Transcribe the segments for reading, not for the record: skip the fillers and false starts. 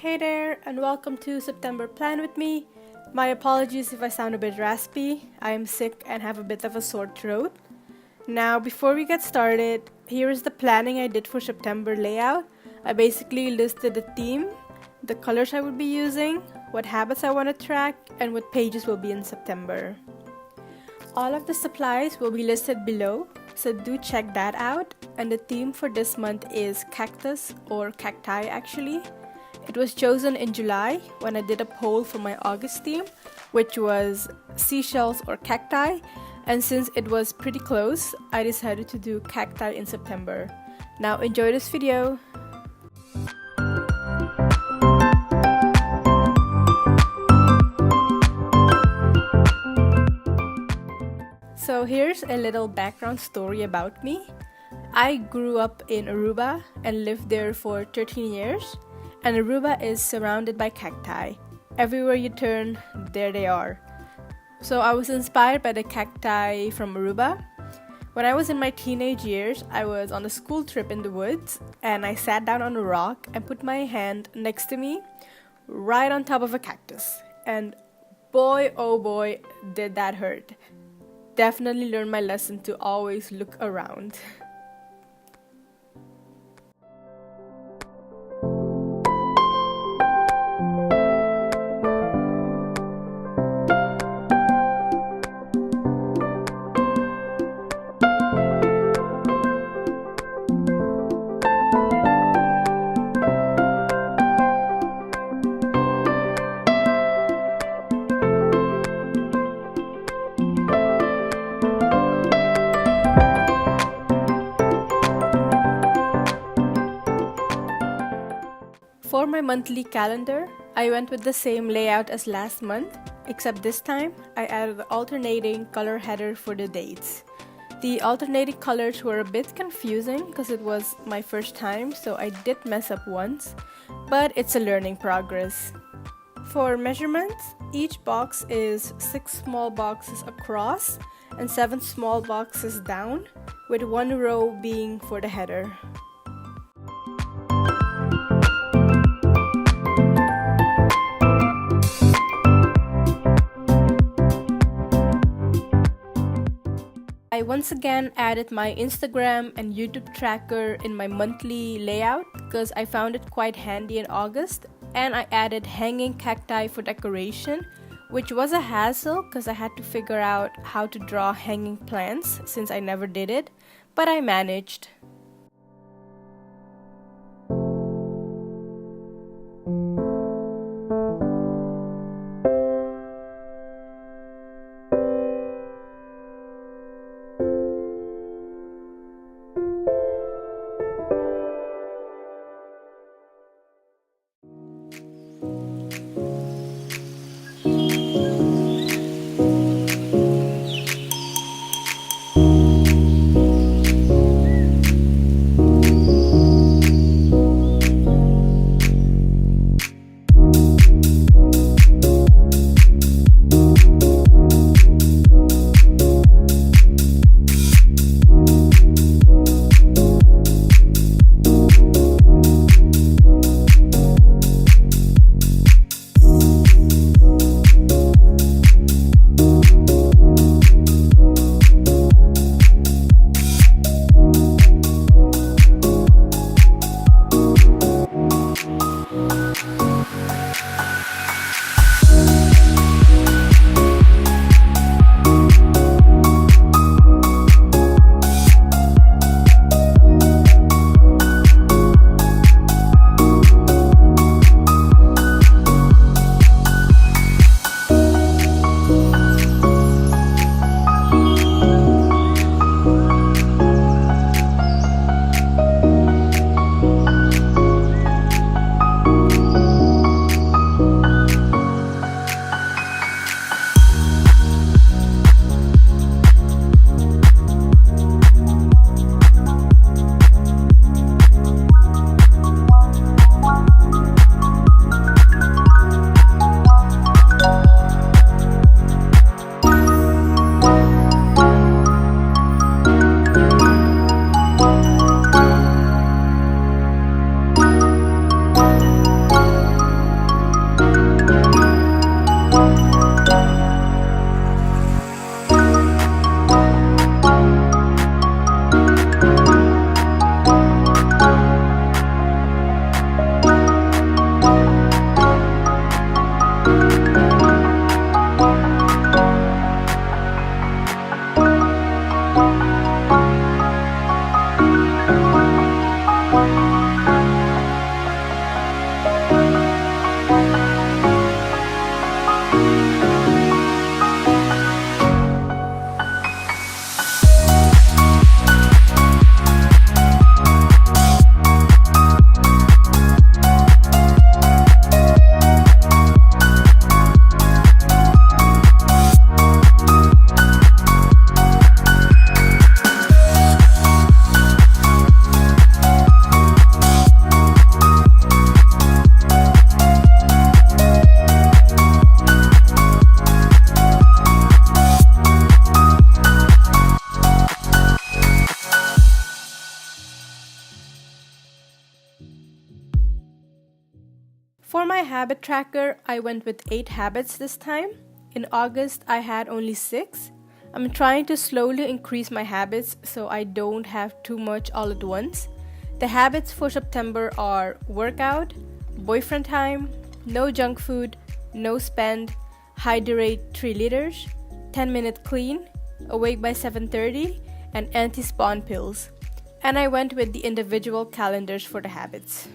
Hey there, and welcome to September Plan with me. My apologies if I sound a bit raspy. I am sick and have a bit of a sore throat. Now, before we get started, here is the planning I did for September layout. I basically listed the theme, the colors I would be using, what habits I want to track, and what pages will be in September. All of the supplies will be listed below, so do check that out. And the theme for this month is cactus or cacti actually. It was chosen in July when I did a poll for my August theme, which was seashells or cacti, and since it was pretty close, I decided to do cacti in September. Now enjoy this video! So here's a little background story about me. I grew up in Aruba and lived there for 13 years. And Aruba is surrounded by cacti. Everywhere you turn, there they are. So I was inspired by the cacti from Aruba. When I was in my teenage years, I was on a school trip in the woods and I sat down on a rock and put my hand next to me, right on top of a cactus. And boy, oh boy, did that hurt. Definitely learned my lesson to always look around. For my monthly calendar, I went with the same layout as last month, except this time I added the alternating color header for the dates. The alternating colors were a bit confusing because it was my first time, so I did mess up once, but it's a learning progress. For measurements, each box is 6 small boxes across and 7 small boxes down, with 1 row being for the header. I once again added my Instagram and YouTube tracker in my monthly layout because I found it quite handy in August, and I added hanging cacti for decoration, which was a hassle because I had to figure out how to draw hanging plants since I never did it, but I managed. For my habit tracker, I went with 8 habits this time. In August, I had only 6. I'm trying to slowly increase my habits so I don't have too much all at once. The habits for September are workout, boyfriend time, no junk food, no spend, hydrate 3 liters, 10-minute clean, awake by 7:30, and anti-spawn pills. And I went with the individual calendars for the habits.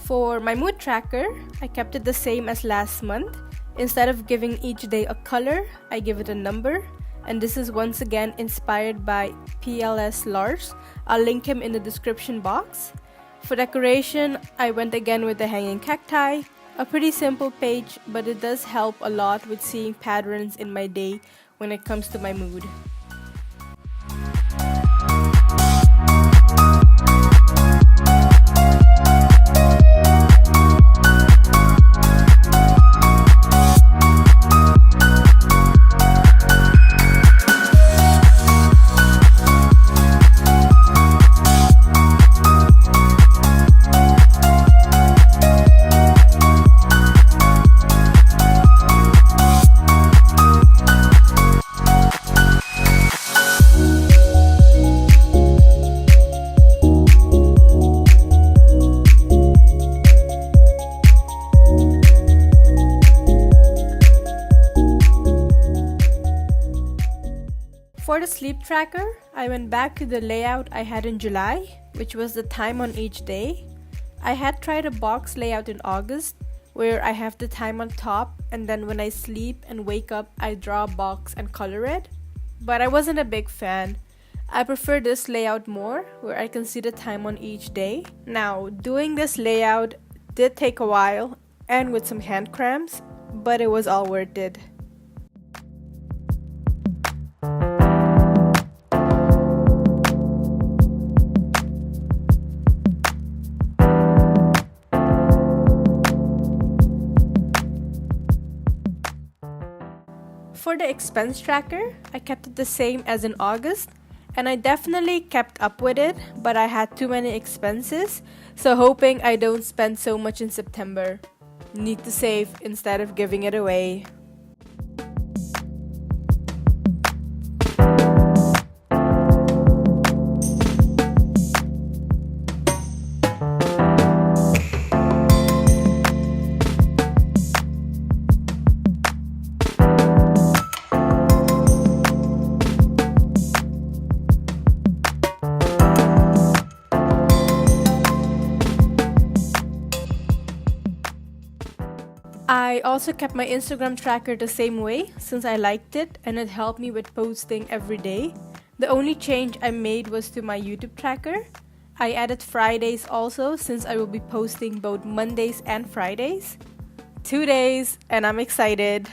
For my mood tracker, I kept it the same as last month. Instead of giving each day a color, I give it a number. And this is once again inspired by PLS Lars. I'll link him in the description box. For decoration, I went again with the hanging cacti. A pretty simple page, but it does help a lot with seeing patterns in my day when it comes to my mood. For the sleep tracker, I went back to the layout I had in July, which was the time on each day. I had tried a box layout in August, where I have the time on top, and then when I sleep and wake up, I draw a box and color it. But I wasn't a big fan. I prefer this layout more, where I can see the time on each day. Now, doing this layout did take a while, and with some hand cramps, but it was all worth it. For the expense tracker, I kept it the same as in August, and I definitely kept up with it, but I had too many expenses, so hoping I don't spend so much in September. Need to save instead of giving it away. I also kept my Instagram tracker the same way since I liked it and it helped me with posting every day. The only change I made was to my YouTube tracker. I added Fridays also since I will be posting both Mondays and Fridays. 2 days and I'm excited.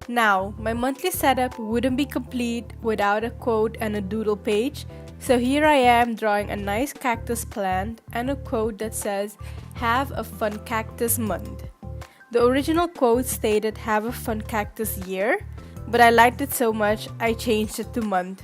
Now, my monthly setup wouldn't be complete without a quote and a doodle page, So here I am drawing a nice cactus plant and a quote that says, "Have a fun cactus month." The original quote stated, "Have a fun cactus year," but I liked it so much I changed it to month.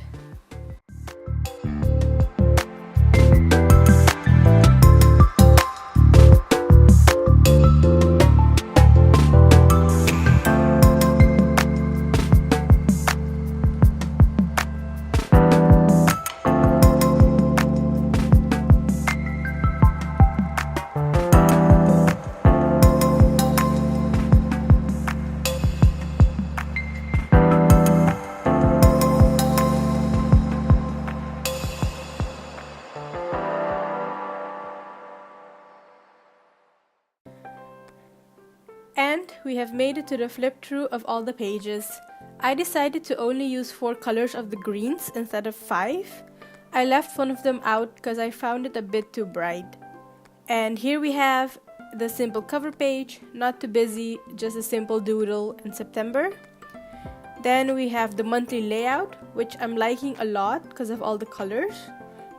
And we have made it to the flip through of all the pages. I decided to only use 4 colors of the greens instead of 5. I left one of them out because I found it a bit too bright. And here we have the simple cover page, not too busy, just a simple doodle in September. Then we have the monthly layout, which I'm liking a lot because of all the colors.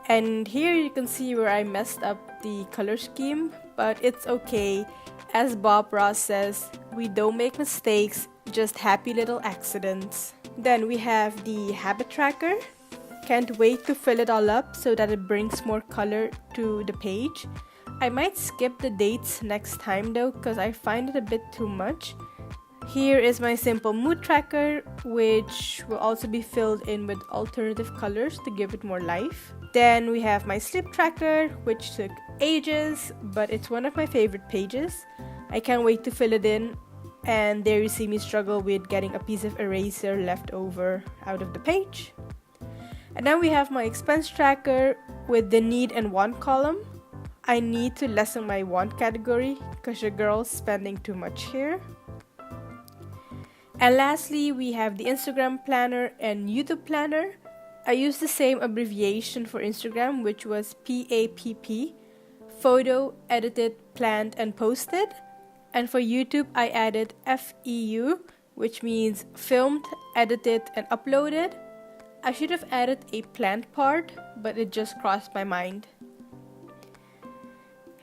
And here you can see where I messed up the color scheme, but it's okay. As Bob Ross says, we don't make mistakes, just happy little accidents. Then we have the habit tracker. Can't wait to fill it all up so that it brings more color to the page. I might skip the dates next time though, because I find it a bit too much. Here is my simple mood tracker, which will also be filled in with alternative colors to give it more life. Then we have my sleep tracker, which took ages, but it's one of my favorite pages. I can't wait to fill it in. And there you see me struggle with getting a piece of eraser left over out of the page. And then we have my expense tracker with the need and want column. I need to lessen my want category because your girl's spending too much here. And lastly, we have the Instagram planner and YouTube planner. I used the same abbreviation for Instagram, which was PAPP, photo, edited, planned, and posted. And for YouTube, I added FEU, which means filmed, edited, and uploaded. I should have added a planned part, but it just crossed my mind.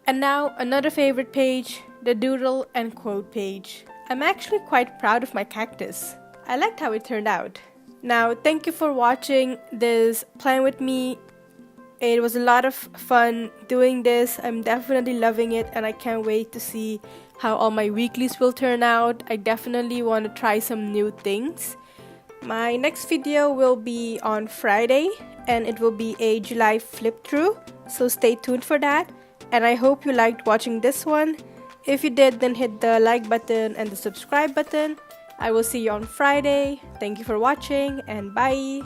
And now another favorite page, the doodle and quote page. I'm actually quite proud of my cactus. I liked how it turned out. Now, thank you for watching this Plan With Me. It was a lot of fun doing this. I'm definitely loving it and I can't wait to see how all my weeklies will turn out. I definitely want to try some new things. My next video will be on Friday and it will be a July flip through, so stay tuned for that. And I hope you liked watching this one. If you did, then hit the like button and the subscribe button. I will see you on Friday. Thank you for watching and bye!